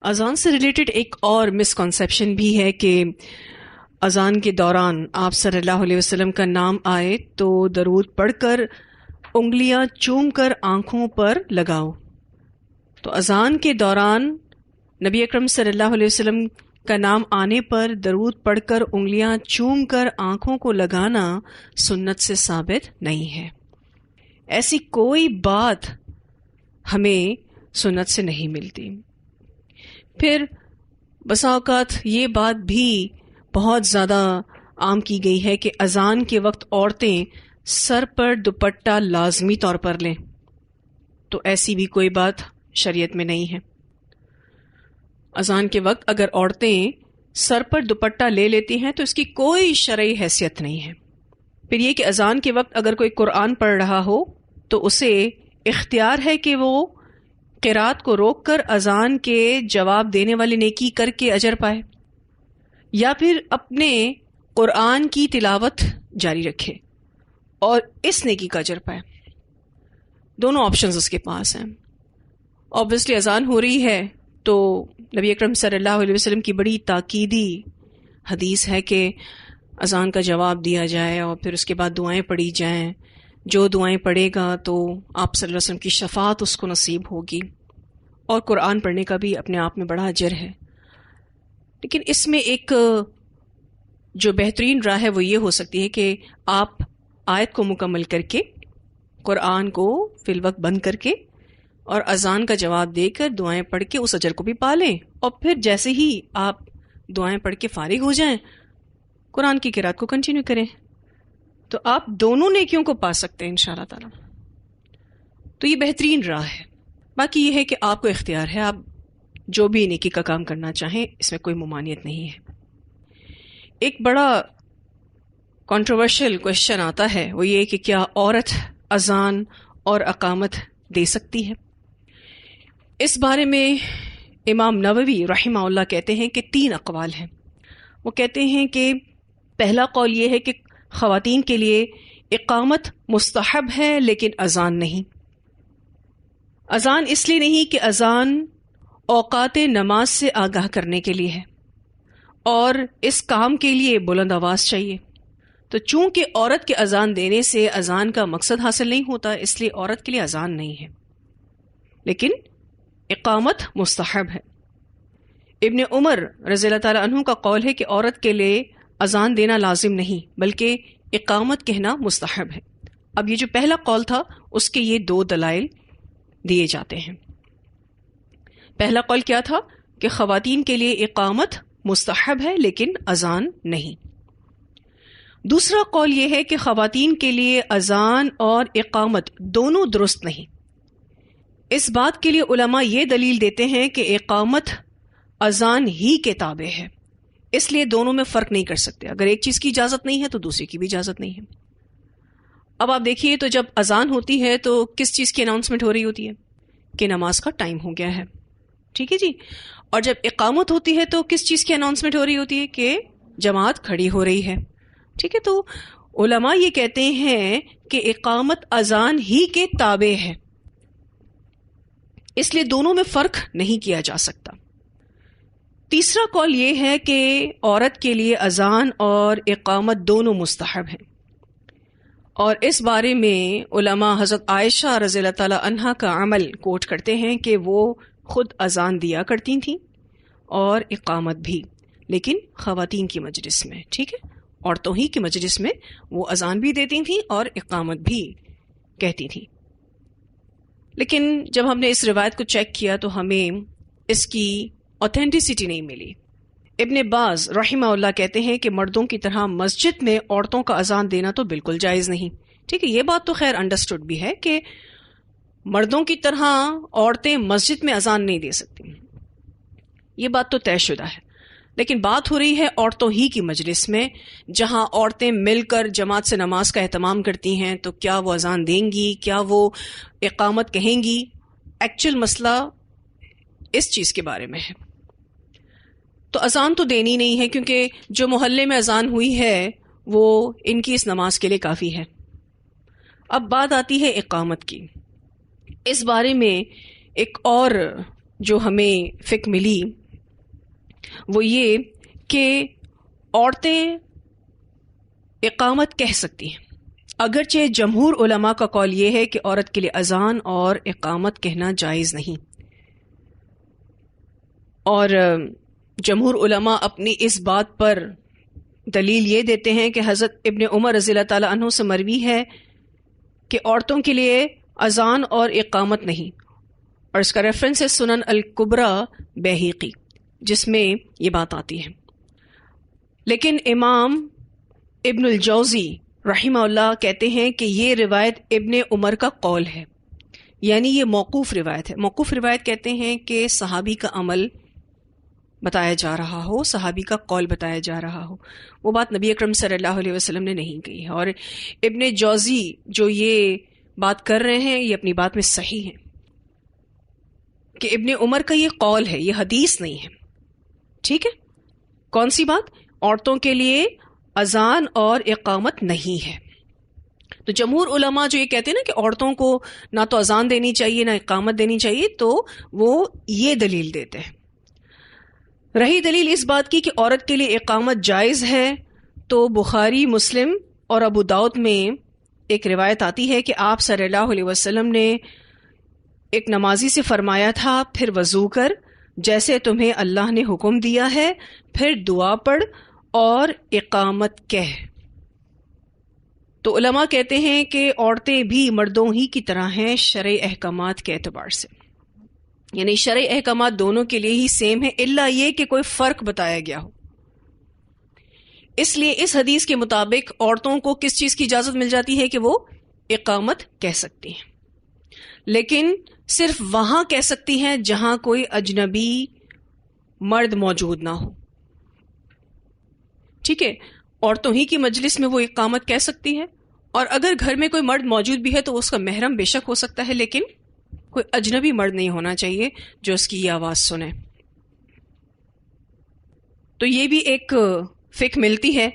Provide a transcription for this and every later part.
اذان سے ریلیٹڈ ایک اور مسکنسیپشن بھی ہے کہ اذان کے دوران آپ صلی اللہ علیہ وسلم کا نام آئے تو درود پڑھ کر انگلیاں چوم کر آنکھوں پر لگاؤ. تو اذان کے دوران نبی اکرم صلی اللہ علیہ وسلم کا نام آنے پر درود پڑھ کر انگلیاں چوم کر آنکھوں کو لگانا سنت سے ثابت نہیں ہے. ایسی کوئی بات ہمیں سنت سے نہیں ملتی. پھر بسا اوقات یہ بات بھی بہت زیادہ عام کی گئی ہے کہ اذان کے وقت عورتیں سر پر دوپٹہ لازمی طور پر لیں، تو ایسی بھی کوئی بات شریعت میں نہیں ہے. اذان کے وقت اگر عورتیں سر پر دوپٹہ لے لیتی ہیں تو اس کی کوئی شرعی حیثیت نہیں ہے. پھر یہ کہ اذان کے وقت اگر کوئی قرآن پڑھ رہا ہو تو اسے اختیار ہے کہ وہ قرات کو روک کر اذان کے جواب دینے والی نیکی کر کے اجر پائے، یا پھر اپنے قرآن کی تلاوت جاری رکھے اور اس نیکی کا اجر پائے. دونوں آپشنز اس کے پاس ہیں. obviously اذان ہو رہی ہے تو نبی اکرم صلی اللہ علیہ وسلم کی بڑی تاکیدی حدیث ہے کہ اذان کا جواب دیا جائے اور پھر اس کے بعد دعائیں پڑھی جائیں. جو دعائیں پڑھے گا تو آپ صلی اللہ علیہ وسلم کی شفاعت اس کو نصیب ہوگی، اور قرآن پڑھنے کا بھی اپنے آپ میں بڑا اجر ہے. لیکن اس میں ایک جو بہترین راہ ہے وہ یہ ہو سکتی ہے کہ آپ آیت کو مکمل کر کے، قرآن کو فی الوقت بند کر کے اور اذان کا جواب دے کر دعائیں پڑھ کے اس اجر کو بھی پا لیں، اور پھر جیسے ہی آپ دعائیں پڑھ کے فارغ ہو جائیں قرآن کی قرات کو کنٹینیو کریں. تو آپ دونوں نیکیوں کو پا سکتے ہیں انشاءاللہ تعالی. تو یہ بہترین راہ ہے. باقی یہ ہے کہ آپ کو اختیار ہے، آپ جو بھی نیکی کا کام کرنا چاہیں، اس میں کوئی ممانعت نہیں ہے. ایک بڑا کنٹروورشل کوشچن آتا ہے، وہ یہ کہ کیا عورت اذان اور اقامت دے سکتی ہے؟ اس بارے میں امام نووی رحمہ اللہ کہتے ہیں کہ 3 اقوال ہیں. وہ کہتے ہیں کہ پہلا قول یہ ہے کہ خواتین کے لیے اقامت مستحب ہے لیکن اذان نہیں. اذان اس لیے نہیں کہ اذان اوقات نماز سے آگاہ کرنے کے لیے ہے اور اس کام کے لیے بلند آواز چاہیے. تو چونکہ عورت کے اذان دینے سے اذان کا مقصد حاصل نہیں ہوتا، اس لیے عورت کے لیے اذان نہیں ہے، لیکن اقامت مستحب ہے. ابن عمر رضی اللہ تعالیٰ عنہ کا قول ہے کہ عورت کے لیے اذان دینا لازم نہیں بلکہ اقامت کہنا مستحب ہے. اب یہ جو پہلا قول تھا اس کے یہ 2 دلائل دیے جاتے ہیں. پہلا قول کیا تھا کہ خواتین کے لیے اقامت مستحب ہے لیکن اذان نہیں. دوسرا قول یہ ہے کہ خواتین کے لیے اذان اور اقامت دونوں درست نہیں. اس بات کے لیے علماء یہ دلیل دیتے ہیں کہ اقامت اذان ہی کے تابع ہے، اس لیے دونوں میں فرق نہیں کر سکتے. اگر ایک چیز کی اجازت نہیں ہے تو دوسری کی بھی اجازت نہیں ہے. اب آپ دیکھیے تو جب اذان ہوتی ہے تو کس چیز کی اناؤنسمنٹ ہو رہی ہوتی ہے؟ کہ نماز کا ٹائم ہو گیا ہے، ٹھیک ہے جی. اور جب اقامت ہوتی ہے تو کس چیز کی اناؤنسمنٹ ہو رہی ہوتی ہے؟ کہ جماعت کھڑی ہو رہی ہے، ٹھیک ہے. تو علماء یہ کہتے ہیں کہ اقامت اذان ہی کے تابع ہے، اس لیے دونوں میں فرق نہیں کیا جا سکتا. تیسرا قول یہ ہے کہ عورت کے لیے اذان اور اقامت دونوں مستحب ہیں، اور اس بارے میں علماء حضرت عائشہ رضی اللہ تعالی عنہا کا عمل کوٹ کرتے ہیں کہ وہ خود اذان دیا کرتی تھیں اور اقامت بھی، لیکن خواتین کی مجلس میں، ٹھیک ہے، عورتوں ہی کی مجلس میں وہ اذان بھی دیتی تھیں اور اقامت بھی کہتی تھیں. لیکن جب ہم نے اس روایت کو چیک کیا تو ہمیں اس کی اوتھینٹسٹی نہیں ملی. ابن باز رحمہ اللہ کہتے ہیں کہ مردوں کی طرح مسجد میں عورتوں کا اذان دینا تو بالکل جائز نہیں. ٹھیک ہے، یہ بات تو خیر انڈرسٹوڈ بھی ہے کہ مردوں کی طرح عورتیں مسجد میں اذان نہیں دے سکتی، یہ بات تو طے شدہ ہے. لیکن بات ہو رہی ہے عورتوں ہی کی مجلس میں، جہاں عورتیں مل کر جماعت سے نماز کا اہتمام کرتی ہیں، تو کیا وہ اذان دیں گی، کیا وہ اقامت کہیں گی؟ ایکچوئل مسئلہ اس چیز کے بارے میں ہے. تو اذان تو دینی نہیں ہے، کیونکہ جو محلے میں اذان ہوئی ہے وہ ان کی اس نماز کے لیے کافی ہے. اب بات آتی ہے اقامت کی. اس بارے میں ایک اور جو ہمیں فقہ ملی وہ یہ کہ عورتیں اقامت کہہ سکتی ہیں، اگرچہ جمہور علماء کا قول یہ ہے کہ عورت کے لیے اذان اور اقامت کہنا جائز نہیں، اور جمہور علماء اپنی اس بات پر دلیل یہ دیتے ہیں کہ حضرت ابن عمر رضی اللہ تعالیٰ عنہ سے مروی ہے کہ عورتوں کے لیے اذان اور اقامت نہیں، اور اس کا ریفرنس ہے سنن الکبریٰ بیہقی جس میں یہ بات آتی ہے۔ لیکن امام ابن الجوزی رحمہ اللہ کہتے ہیں کہ یہ روایت ابن عمر کا قول ہے، یعنی یہ موقوف روایت ہے۔ موقوف روایت کہتے ہیں کہ صحابی کا عمل بتایا جا رہا ہو، صحابی کا قول بتایا جا رہا ہو، وہ بات نبی اکرم صلی اللہ علیہ وسلم نے نہیں کہی ہے۔ اور ابن جوزی جو یہ بات کر رہے ہیں یہ اپنی بات میں صحیح ہے کہ ابن عمر کا یہ قول ہے، یہ حدیث نہیں ہے۔ ٹھیک ہے، کون سی بات؟ عورتوں کے لیے اذان اور اقامت نہیں ہے۔ تو جمہور علماء جو یہ کہتے ہیں نا کہ عورتوں کو نہ تو اذان دینی چاہیے نہ اقامت دینی چاہیے، تو وہ یہ دلیل دیتے ہیں۔ رہی دلیل اس بات کی کہ عورت کے لیے اقامت جائز ہے، تو بخاری، مسلم اور ابو داؤد میں ایک روایت آتی ہے کہ آپ صلی اللہ علیہ وسلم نے ایک نمازی سے فرمایا تھا، پھر وضو کر جیسے تمہیں اللہ نے حکم دیا ہے، پھر دعا پڑھ اور اقامت کہہ۔ تو علماء کہتے ہیں کہ عورتیں بھی مردوں ہی کی طرح ہیں شرعی احکامات کے اعتبار سے، یعنی شرعی احکامات دونوں کے لیے ہی سیم ہے، الا یہ کہ کوئی فرق بتایا گیا ہو۔ اس لیے اس حدیث کے مطابق عورتوں کو کس چیز کی اجازت مل جاتی ہے کہ وہ اقامت کہہ سکتی ہیں، لیکن صرف وہاں کہہ سکتی ہیں جہاں کوئی اجنبی مرد موجود نہ ہو۔ ٹھیک ہے، عورتوں ہی کی مجلس میں وہ اقامت کہہ سکتی ہے، اور اگر گھر میں کوئی مرد موجود بھی ہے تو اس کا محرم بے شک ہو سکتا ہے، لیکن کوئی اجنبی مرد نہیں ہونا چاہیے جو اس کی یہ آواز سنے۔ تو یہ بھی ایک فقہ ملتی ہے،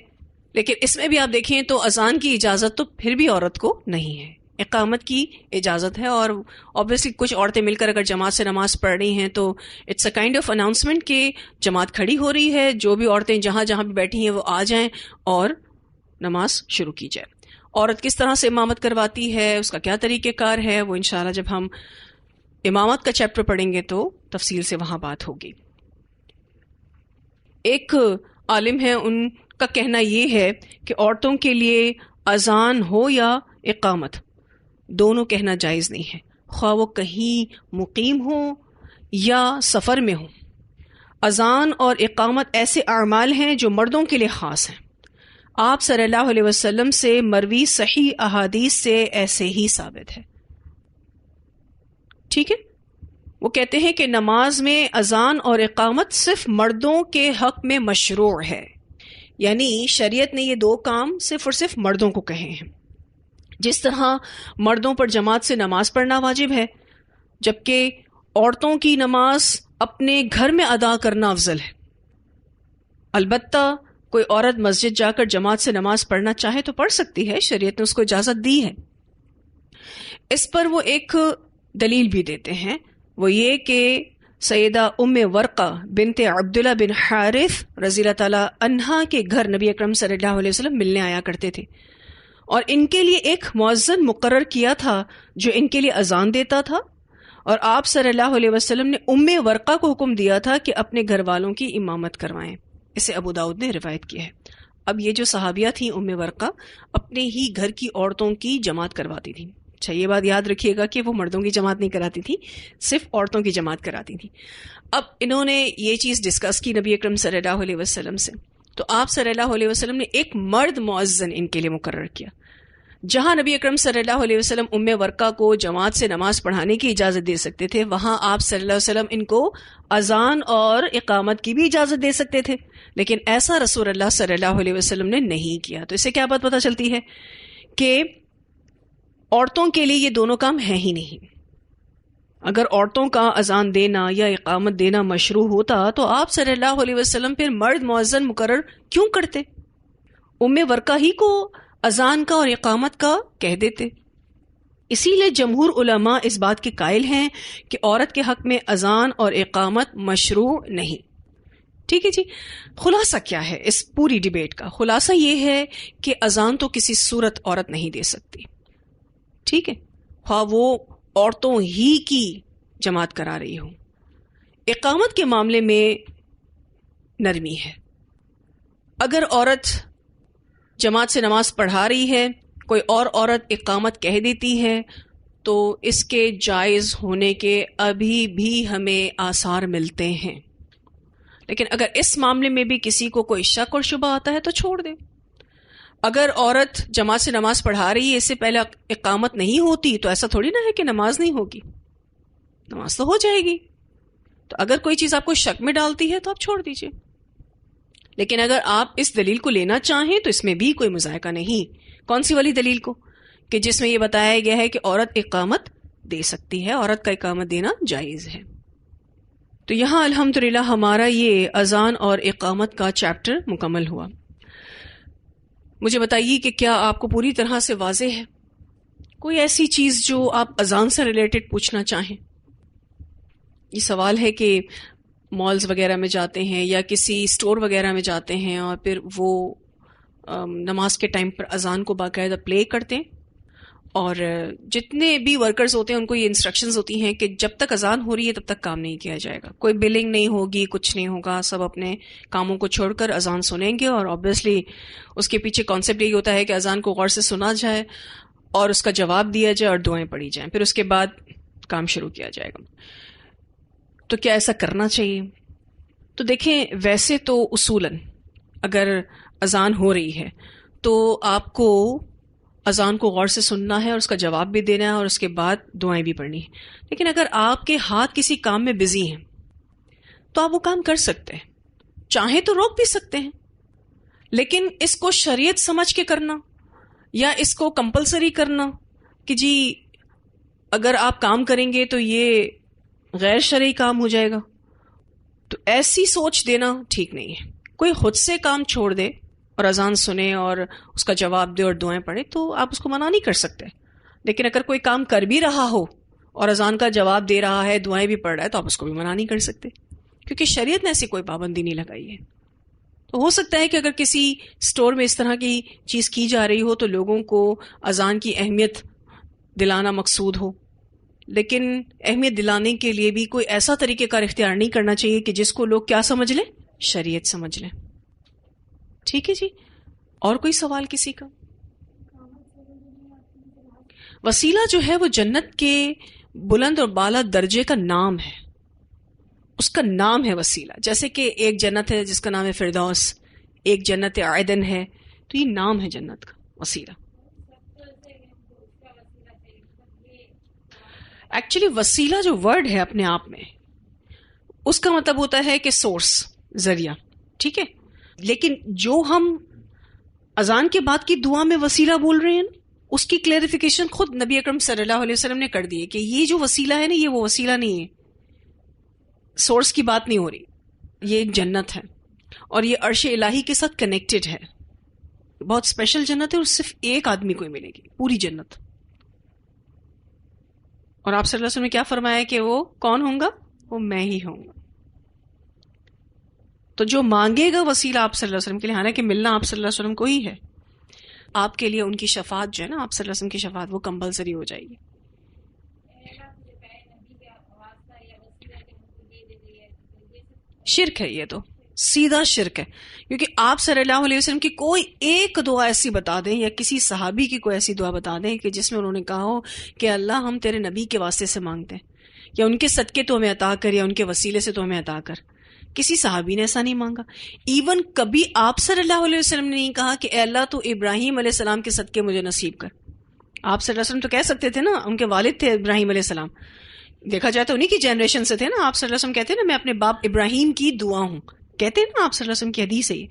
لیکن اس میں بھی آپ دیکھیں تو اذان کی اجازت تو پھر بھی عورت کو نہیں ہے، اقامت کی اجازت ہے۔ اور obviously کچھ عورتیں مل کر اگر جماعت سے نماز پڑھ رہی ہیں تو it's a kind of announcement کہ جماعت کھڑی ہو رہی ہے، جو بھی عورتیں جہاں جہاں بھی بیٹھی ہیں وہ آ جائیں اور نماز شروع کی جائے۔ عورت کس طرح سے امامت کرواتی ہے، اس کا کیا طریقہ کار ہے، وہ انشاءاللہ جب ہم امامت کا چیپٹر پڑھیں گے تو تفصیل سے وہاں بات ہوگی۔ ایک عالم ہے، ان کا کہنا یہ ہے کہ عورتوں کے لیے اذان ہو یا اقامت دونوں کہنا جائز نہیں ہے، خواہ وہ کہیں مقیم ہوں یا سفر میں ہوں۔ اذان اور اقامت ایسے اعمال ہیں جو مردوں کے لیے خاص ہیں۔ آپ صلی اللہ علیہ وسلم سے مروی صحیح احادیث سے ایسے ہی ثابت ہے۔ ٹھیک ہے، وہ کہتے ہیں کہ نماز میں اذان اور اقامت صرف مردوں کے حق میں مشروع ہے، یعنی شریعت نے یہ دو کام صرف اور صرف مردوں کو کہے ہیں۔ جس طرح مردوں پر جماعت سے نماز پڑھنا واجب ہے، جبکہ عورتوں کی نماز اپنے گھر میں ادا کرنا افضل ہے۔ البتہ کوئی عورت مسجد جا کر جماعت سے نماز پڑھنا چاہے تو پڑھ سکتی ہے، شریعت نے اس کو اجازت دی ہے۔ اس پر وہ ایک دلیل بھی دیتے ہیں، وہ یہ کہ سیدہ ام ورقہ بنت عبداللہ بن حارث رضی اللہ تعالی عنہا کے گھر نبی اکرم صلی اللہ علیہ وسلم ملنے آیا کرتے تھے، اور ان کے لیے ایک مؤذن مقرر کیا تھا جو ان کے لیے اذان دیتا تھا، اور آپ صلی اللہ علیہ وسلم نے ام ورقہ کو حکم دیا تھا کہ اپنے گھر والوں کی امامت کروائیں۔ اسے ابو داؤد نے روایت کیا ہے۔ اب یہ جو صحابیہ تھیں ام ورقہ اپنے ہی گھر کی عورتوں کی جماعت کرواتی تھیں۔ اچھا، یہ بات یاد رکھیے گا کہ وہ مردوں کی جماعت نہیں کراتی تھی، صرف عورتوں کی جماعت کراتی تھی۔ اب انہوں نے یہ چیز ڈسکس کی نبی اکرم صلی اللہ علیہ وسلم سے، تو آپ صلی اللہ علیہ وسلم نے ایک مرد مؤذن ان کے لیے مقرر کیا۔ جہاں نبی اکرم صلی اللہ علیہ وسلم ام ورقہ کو جماعت سے نماز پڑھانے کی اجازت دے سکتے تھے، وہاں آپ صلی اللہ علیہ وسلم ان کو اذان اور اقامت کی بھی اجازت دے سکتے تھے، لیکن ایسا رسول اللہ صلی اللہ علیہ وسلم نے نہیں کیا۔ تو اس سے کیا بات پتہ چلتی ہے کہ عورتوں کے لیے یہ دونوں کام ہیں ہی نہیں۔ اگر عورتوں کا اذان دینا یا اقامت دینا مشروع ہوتا تو آپ صلی اللہ علیہ وسلم پھر مرد مؤذن مقرر کیوں کرتے؟ ام ورقہ ہی کو اذان کا اور اقامت کا کہہ دیتے۔ اسی لیے جمہور علماء اس بات کے قائل ہیں کہ عورت کے حق میں اذان اور اقامت مشروع نہیں. ٹھیک ہے جی. خلاصہ کیا ہے اس پوری ڈیبیٹ کا؟ خلاصہ یہ ہے کہ اذان تو کسی صورت عورت نہیں دے سکتی. ٹھیک ہے، خواہ وہ عورتوں ہی کی جماعت کرا رہی ہوں. اقامت کے معاملے میں نرمی ہے. اگر عورت جماعت سے نماز پڑھا رہی ہے، کوئی اور عورت اقامت کہہ دیتی ہے، تو اس کے جائز ہونے کے ابھی بھی ہمیں آثار ملتے ہیں. لیکن اگر اس معاملے میں بھی کسی کو کوئی شک اور شبہ آتا ہے تو چھوڑ دے. اگر عورت جماعت سے نماز پڑھا رہی ہے، اس سے پہلے اقامت نہیں ہوتی، تو ایسا تھوڑی نہ ہے کہ نماز نہیں ہوگی، نماز تو ہو جائے گی. تو اگر کوئی چیز آپ کو شک میں ڈالتی ہے تو آپ چھوڑ دیجئے. لیکن اگر آپ اس دلیل کو لینا چاہیں تو اس میں بھی کوئی مذائقہ نہیں. کون سی والی دلیل کو؟ کہ جس میں یہ بتایا گیا ہے کہ عورت اقامت دے سکتی ہے، عورت کا اقامت دینا جائز ہے. تو یہاں الحمدللہ ہمارا یہ اذان اور اقامت کا چیپٹر مکمل ہوا. مجھے بتائیے کہ کیا آپ کو پوری طرح سے واضح ہے؟ کوئی ایسی چیز جو آپ اذان سے ریلیٹڈ پوچھنا چاہیں؟ یہ سوال ہے کہ مالز وغیرہ میں جاتے ہیں یا کسی اسٹور وغیرہ میں جاتے ہیں اور پھر وہ نماز کے ٹائم پر اذان کو باقاعدہ پلے کرتے ہیں، اور جتنے بھی ورکرز ہوتے ہیں ان کو یہ انسٹرکشنز ہوتی ہیں کہ جب تک اذان ہو رہی ہے تب تک کام نہیں کیا جائے گا، کوئی بلنگ نہیں ہوگی، کچھ نہیں ہوگا، سب اپنے کاموں کو چھوڑ کر اذان سنیں گے. اور آبویسلی اس کے پیچھے کانسیپٹ یہی ہوتا ہے کہ اذان کو غور سے سنا جائے اور اس کا جواب دیا جائے اور دعائیں پڑھی جائیں، پھر اس کے بعد کام شروع کیا جائے گا. تو کیا ایسا کرنا چاہیے؟ تو دیکھیں، ویسے تو اصولاً اگر اذان ہو رہی ہے تو آپ کو اذان کو غور سے سننا ہے اور اس کا جواب بھی دینا ہے اور اس کے بعد دعائیں بھی پڑھنی ہیں. لیکن اگر آپ کے ہاتھ کسی کام میں بزی ہیں تو آپ وہ کام کر سکتے ہیں، چاہیں تو روک بھی سکتے ہیں. لیکن اس کو شریعت سمجھ کے کرنا یا اس کو کمپلسری کرنا کہ جی اگر آپ کام کریں گے تو یہ غیر شرعی کام ہو جائے گا، تو ایسی سوچ دینا ٹھیک نہیں ہے. کوئی خود سے کام چھوڑ دے اور اذان سنے اور اس کا جواب دے اور دعائیں پڑھے تو آپ اس کو منع نہیں کر سکتے. لیکن اگر کوئی کام کر بھی رہا ہو اور اذان کا جواب دے رہا ہے، دعائیں بھی پڑھ رہا ہے، تو آپ اس کو بھی منع نہیں کر سکتے، کیونکہ شریعت نے ایسی کوئی پابندی نہیں لگائی ہے. تو ہو سکتا ہے کہ اگر کسی اسٹور میں اس طرح کی چیز کی جا رہی ہو تو لوگوں کو اذان کی اہمیت دلانا مقصود ہو، لیکن اہمیت دلانے کے لیے بھی کوئی ایسا طریقہ کار اختیار نہیں کرنا چاہیے کہ جس کو لوگ کیا سمجھ لیں؟ شریعت سمجھ لیں. ٹھیک ہے جی. اور کوئی سوال کسی کا؟ وسیلہ جو ہے وہ جنت کے بلند اور بالا درجے کا نام ہے، اس کا نام ہے وسیلہ. جیسے کہ ایک جنت ہے جس کا نام ہے فردوس، ایک جنت عدن ہے، تو یہ نام ہے جنت کا وسیلہ. ایکچولی وسیلہ جو ورڈ ہے اپنے آپ میں اس کا مطلب ہوتا ہے کہ سورس، ذریعہ. ٹھیک ہے. لیکن جو ہم اذان کے بعد کی دعا میں وسیلہ بول رہے ہیں اس کی کلیریفیکیشن خود نبی اکرم صلی اللہ علیہ وسلم نے کر دی ہے کہ یہ جو وسیلہ ہے نا، یہ وہ وسیلہ نہیں ہے، سورس کی بات نہیں ہو رہی، یہ ایک جنت ہے اور یہ عرش الہی کے ساتھ کنیکٹڈ ہے. بہت اسپیشل جنت ہے اور صرف ایک آدمی کو ہی ملے گی پوری جنت. اور آپ صلی اللہ علیہ وسلم نے کیا فرمایا کہ وہ کون ہوں گا؟ وہ میں ہی ہوں گا. تو جو مانگے گا وسیلہ آپ صلی اللہ علیہ وسلم کے لیے، حالانکہ ملنا آپ صلی اللہ علیہ وسلم کو ہی ہے، آپ کے لیے ان کی شفاعت جو ہے نا، آپ صلی اللہ علیہ وسلم کی شفاعت، وہ کمپلسری ہو جائے گی. شرک ہے، یہ تو سیدھا شرک ہے. کیونکہ آپ صلی اللہ علیہ وسلم کی کوئی ایک دعا ایسی بتا دیں یا کسی صحابی کی کوئی ایسی دعا بتا دیں کہ جس میں انہوں نے کہا ہو کہ اللہ ہم تیرے نبی کے واسطے سے مانگتے ہیں یا ان کے صدقے تو ہمیں عطا کر یا ان کے وسیلے سے تو ہمیں عطا کر. کسی صحابی نے ایسا نہیں مانگا. ایون کبھی آپ صلی اللہ علیہ وسلم نے نہیں کہا کہ اے اللہ تو ابراہیم علیہ السلام کے صدقے مجھے نصیب کر. آپ صلی اللہ علیہ وسلم تو کہہ سکتے تھے نا، ان کے والد تھے ابراہیم علیہ السلام، دیکھا جائے تو انہی کی جنریشن سے تھے نا. آپ صلی اللہ علیہ وسلم کہتے ہیں نا میں اپنے باپ ابراہیم کی دعا ہوں، کہتے ہیں نا آپ صلی اللہ علیہ وسلم کی حدیث ہے یہ.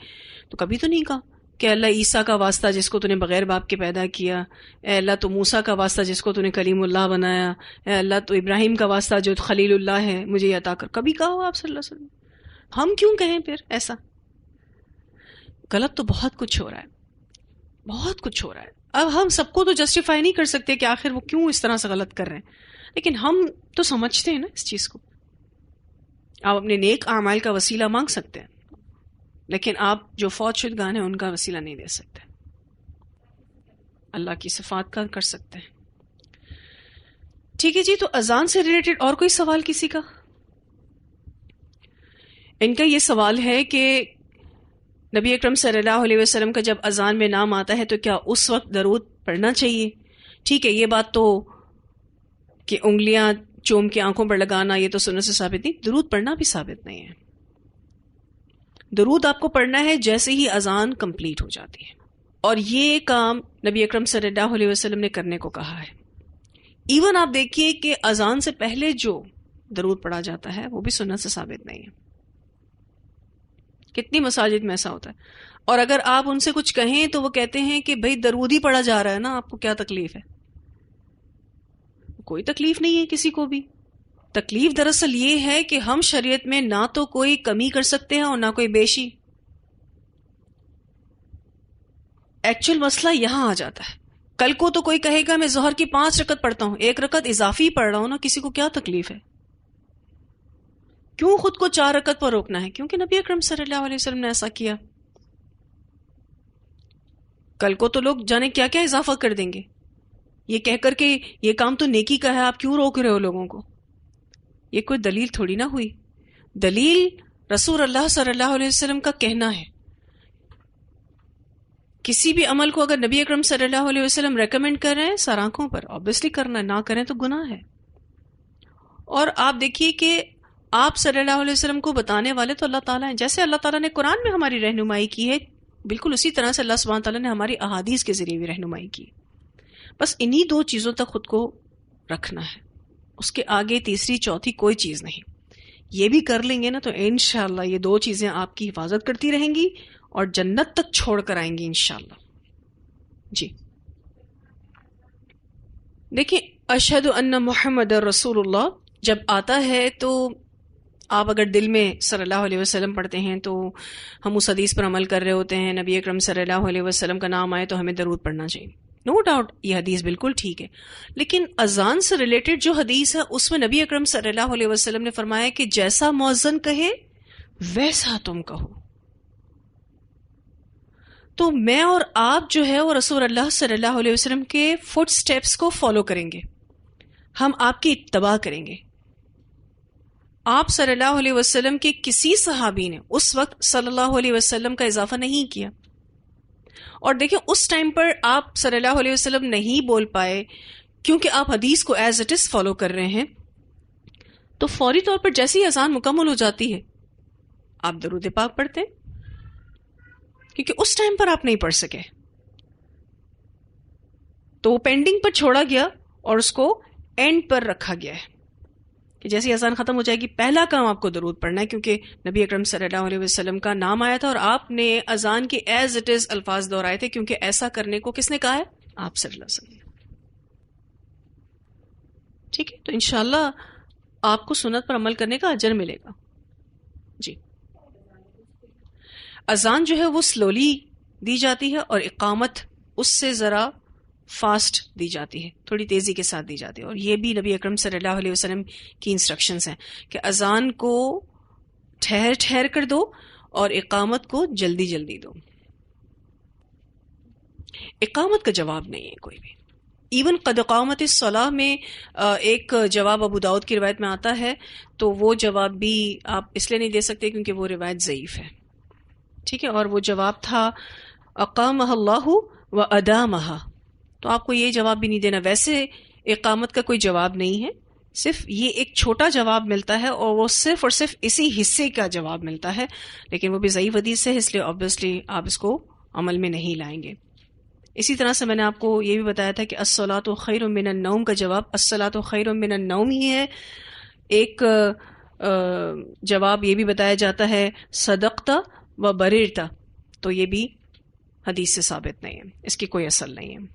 تو کبھی تو نہیں کہا کہ اللہ عیسیٰ کا واسطہ جس کو تو نے بغیر باپ کے پیدا کیا، اے اللہ تو موسیٰ کا واسطہ جس کو تو نے کلیم اللہ بنایا، اے اللہ تو ابراہیم کا واسطہ جو خلیل اللہ ہے مجھے عطا کر. کبھی کہا ہو آپ صلی اللہ علیہ وسلم؟ ہم کیوں کہیں پھر ایسا؟ غلط تو بہت کچھ ہو رہا ہے، بہت کچھ ہو رہا ہے. اب ہم سب کو تو جسٹیفائی نہیں کر سکتے کہ آخر وہ کیوں اس طرح سے غلط کر رہے ہیں، لیکن ہم تو سمجھتے ہیں نا اس چیز کو. آپ اپنے نیک اعمال کا وسیلہ مانگ سکتے ہیں، لیکن آپ جو فوت شدگان ہیں ان کا وسیلہ نہیں دے سکتے. اللہ کی صفات کا کر سکتے ہیں. ٹھیک ہے جی، تو اذان سے ریلیٹڈ اور کوئی سوال کسی کا؟ ان کا یہ سوال ہے کہ نبی اکرم صلی اللہ علیہ وسلم کا جب اذان میں نام آتا ہے تو کیا اس وقت درود پڑھنا چاہیے؟ ٹھیک ہے، یہ بات تو کہ انگلیاں چوم کے آنکھوں پر لگانا یہ تو سنت سے ثابت نہیں، درود پڑھنا بھی ثابت نہیں ہے. درود آپ کو پڑھنا ہے جیسے ہی اذان کمپلیٹ ہو جاتی ہے، اور یہ کام نبی اکرم صلی اللہ علیہ وسلم نے کرنے کو کہا ہے. ایون آپ دیکھیے کہ اذان سے پہلے جو درود پڑھا جاتا ہے وہ بھی سنت سے ثابت نہیں ہے. کتنی مساجد میں ایسا ہوتا ہے، اور اگر آپ ان سے کچھ کہیں تو وہ کہتے ہیں کہ بھئی درود ہی پڑھا جا رہا ہے نا، آپ کو کیا تکلیف ہے؟ کوئی تکلیف نہیں ہے کسی کو بھی. تکلیف دراصل یہ ہے کہ ہم شریعت میں نہ تو کوئی کمی کر سکتے ہیں اور نہ کوئی بیشی. ایکچوئل مسئلہ یہاں آ جاتا ہے. کل کو تو کوئی کہے گا میں ظہر کی 5 رکعت پڑھتا ہوں، 1 رکعت اضافی پڑھ رہا ہوں نا، کسی کو کیا تکلیف ہے؟ کیوں خود کو 4 رکعت پر روکنا ہے؟ کیونکہ نبی اکرم صلی اللہ علیہ وسلم نے ایسا کیا. کل کو تو لوگ جانے کیا کیا اضافہ کر دیں گے یہ کہہ کر کہ یہ کام تو نیکی کا ہے، آپ کیوں روک رہے ہو لوگوں کو؟ یہ کوئی دلیل تھوڑی نہ ہوئی. دلیل رسول اللہ صلی اللہ علیہ وسلم کا کہنا ہے. کسی بھی عمل کو اگر نبی اکرم صلی اللہ علیہ وسلم ریکمینڈ کر رہے ہیں سر آنکھوں پر obviously کرنا ہے، نہ کریں تو گناہ ہے. اور آپ دیکھیے کہ آپ صلی اللہ علیہ وسلم کو بتانے والے تو اللہ تعالیٰ ہیں. جیسے اللہ تعالیٰ نے قرآن میں ہماری رہنمائی کی ہے، بالکل اسی طرح سے اللہ سبحانہ تعالیٰ نے ہماری احادیث کے ذریعے بھی رہنمائی کی. بس انہی 2 چیزوں تک خود کو رکھنا ہے، اس کے آگے تیسری چوتھی کوئی چیز نہیں. یہ بھی کر لیں گے نا تو انشاءاللہ یہ 2 چیزیں آپ کی حفاظت کرتی رہیں گی اور جنت تک چھوڑ کر آئیں گی انشاءاللہ. جی دیکھیں، اشہد ان محمد رسول اللہ جب آتا ہے تو آپ اگر دل میں صلی اللہ علیہ وسلم پڑھتے ہیں تو ہم اس حدیث پر عمل کر رہے ہوتے ہیں. نبی اکرم صلی اللہ علیہ وسلم کا نام آئے تو ہمیں درود پڑھنا چاہیے، نو ڈاؤٹ یہ حدیث بالکل ٹھیک ہے. لیکن اذان سے ریلیٹڈ جو حدیث ہے اس میں نبی اکرم صلی اللہ علیہ وسلم نے فرمایا کہ جیسا مؤذن کہے ویسا تم کہو. تو میں اور آپ جو ہے وہ رسول اللہ صلی اللہ علیہ وسلم کے فٹ سٹیپس کو فالو کریں گے، ہم آپ کی اتباع کریں گے. آپ صلی اللہ علیہ وسلم کے کسی صحابی نے اس وقت صلی اللہ علیہ وسلم کا اضافہ نہیں کیا. اور دیکھیں اس ٹائم پر آپ صلی اللہ علیہ وسلم نہیں بول پائے کیونکہ آپ حدیث کو ایز اٹ از فالو کر رہے ہیں. تو فوری طور پر جیسی اذان مکمل ہو جاتی ہے آپ درود پاک پڑھتے ہیں، کیونکہ اس ٹائم پر آپ نہیں پڑھ سکے تو وہ پینڈنگ پر چھوڑا گیا اور اس کو اینڈ پر رکھا گیا ہے کہ جیسی اذان ختم ہو جائے گی پہلا کام آپ کو درود پڑھنا ہے، کیونکہ نبی اکرم صلی اللہ علیہ وسلم کا نام آیا تھا اور آپ نے اذان کے ایز اٹ از الفاظ دہرائے تھے، کیونکہ ایسا کرنے کو کس نے کہا ہے؟ آپ صلی اللہ علیہ وسلم. ٹھیک ہے، تو انشاءاللہ آپ کو سنت پر عمل کرنے کا اجر ملے گا. جی اذان جو ہے وہ سلولی دی جاتی ہے اور اقامت اس سے ذرا فاسٹ دی جاتی ہے، تھوڑی تیزی کے ساتھ دی جاتی ہے. اور یہ بھی نبی اکرم صلی اللہ علیہ وسلم کی انسٹرکشنز ہیں کہ اذان کو ٹھہر ٹھہر کر دو اور اقامت کو جلدی جلدی دو. اقامت کا جواب نہیں ہے کوئی بھی. ایون قد قامت الصلاۃ میں ایک جواب ابو داؤد کی روایت میں آتا ہے تو وہ جواب بھی آپ اس لیے نہیں دے سکتے کیونکہ وہ روایت ضعیف ہے. ٹھیک ہے، اور وہ جواب تھا اقامہ اللہ و ادامہ، تو آپ کو یہ جواب بھی نہیں دینا. ویسے اقامت کا کوئی جواب نہیں ہے، صرف یہ ایک چھوٹا جواب ملتا ہے اور وہ صرف اور صرف اسی حصے کا جواب ملتا ہے، لیکن وہ بھی ضعیف حدیث ہے، اس لیے obviously آپ اس کو عمل میں نہیں لائیں گے. اسی طرح سے میں نے آپ کو یہ بھی بتایا تھا کہ الصلاۃ خیر من النوم کا جواب الصلاۃ خیر من النوم ہی ہے. ایک جواب یہ بھی بتایا جاتا ہے صدقتا و بریرتا، تو یہ بھی حدیث سے ثابت نہیں ہے، اس کی کوئی اصل نہیں ہے.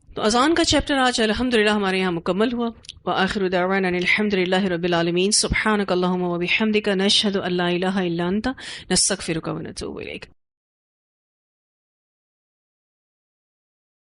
تو اذان کا چیپٹر آج الحمدللہ ہمارے یہاں مکمل ہوا. وآخر دعوانا ان الحمدللہ رب العالمین. سبحانک اللہم و بحمدک نشہد ان لا الہ الا انت نستغفرک و نتوب الیک.